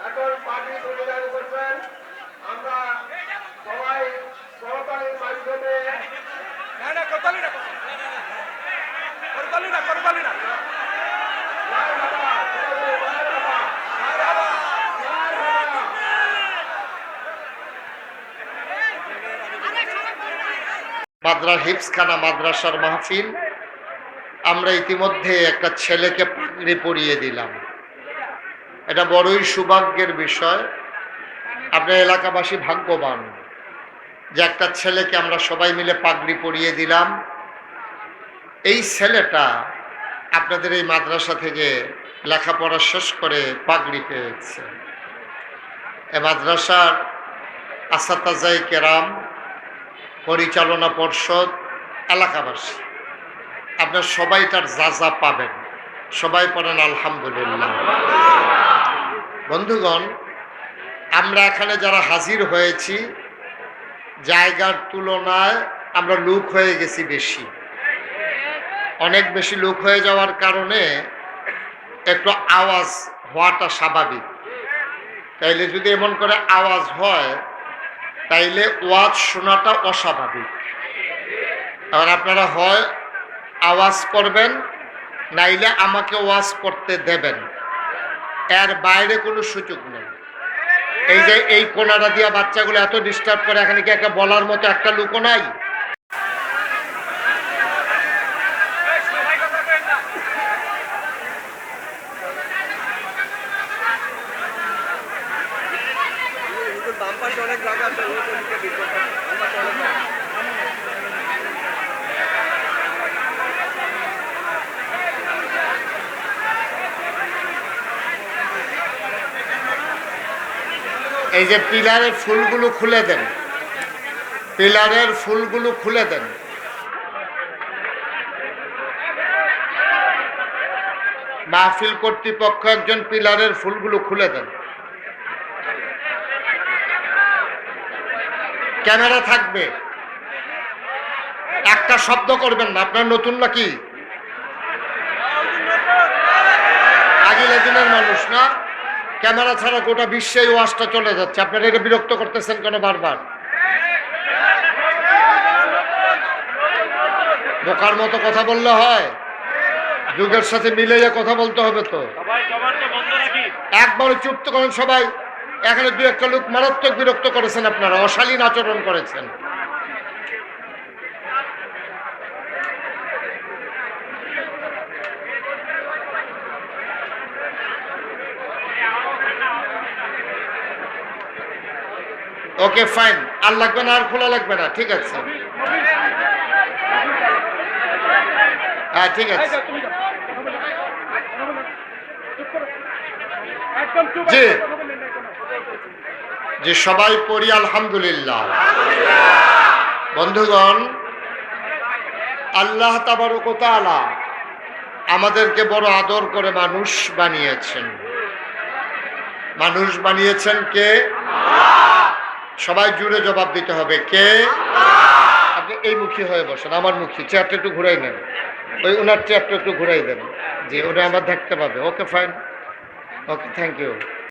এখন পার্টি প্রতিদান করবেন। আমরা সবাই সহকারীর মাধ্যমে হিফজখানা মাদ্রাসার মাহফিল। আমরা ইতিমধ্যে একটা ছেলেকে পাগড়ি পরিয়ে দিলাম। এটা বড়ই সৌভাগ্যের বিষয়। আপনার এলাকাবাসী ভাগ্যবান যে একটা ছেলেকে আমরা সবাই মিলে পাগড়ি পরিয়ে দিলাম। এই ছেলেটা আপনাদের এই মাদ্রাসা থেকে লেখাপড়া শেষ করে পাগড়ি পেয়েছে। এ মাদ্রাসার আসাতাজায়ে কেরাম, পরিচালনা পর্ষদ, এলাকাবাসী আপনার সবাই তার যা পাবেন। সবাই পড়েন আলহামদুলিল্লাহ। বন্ধুগণ, আমরা এখানে যারা হাজির হয়েছি জায়গার তুলনায় আমরা লোক হয়ে গেছি বেশি। অনেক বেশি লোক হয়ে যাওয়ার কারণে একটু আওয়াজ হওয়াটা স্বাভাবিক। তাইলে যদি এমন করে আওয়াজ হয় তাইলে ওয়াজ শোনাটা অস্বাভাবিক। এবার আপনারা হয় আওয়াজ করবেন, নাইলে আমাকে ওয়াজ করতে দেবেন। এর বাইরে কোনো সুযোগ নেই। এই যে এই কোনাটা দিয়া বাচ্চাগুলো এত ডিস্টার্ব করে, এখানে কি একটা বলার মতো একটা লোকও নাই? এই যে পিলারের ফুলগুলো খুলে দেন, পিলারের ফুলগুলো খুলে দেন। মাহফিল কর্তৃপক্ষ একজন পিলারের ফুলগুলো খুলে দেন। ক্যামেরা থাকবে, একটা শব্দ করবেন না। আপনার নতুন নাকি? আগিলা দিনের মানুষ না? ক্যামেরা ছাড়া গোটা বিশ্বে এই ওয়াজটা চলে যাচ্ছে। আপনারা এটা বিরক্ত করতেছেন কেন বারবার? বোকার মতো কথা বললে হয়? যুগের সাথে মিলে কথা বলতে হবে তো। একবার চুপ তো করেন সবাই। এখানে দু একটা লোক মারাত্মক বিরক্ত করেছেন, আপনারা অশালীন আচরণ করেছেন। ওকে ফাইন, আর লাগবে না, আর খোলা লাগবে না, ঠিক আছে। হ্যাঁ ঠিক আছে। জি জি, সবাই পড়ি আলহামদুলিল্লাহ। বন্ধুগণ, আল্লাহ তাবারক ওয়া তাআলা আমাদেরকে বড় আদর করে মানুষ বানিয়েছেন। মানুষ বানিয়েছেন কে? সবাই জুড়ে জবাব দিতে হবে, কে? আপনি এই মুখী হয়ে বসেন, আমার মুখী। চেয়ারটা একটু ঘুরাই নেন, ওই ওনার চেয়ারটা একটু ঘুরাই দেন। জি, ওটা আমার দেখতে পাবে। Okay fine, okay, thank you.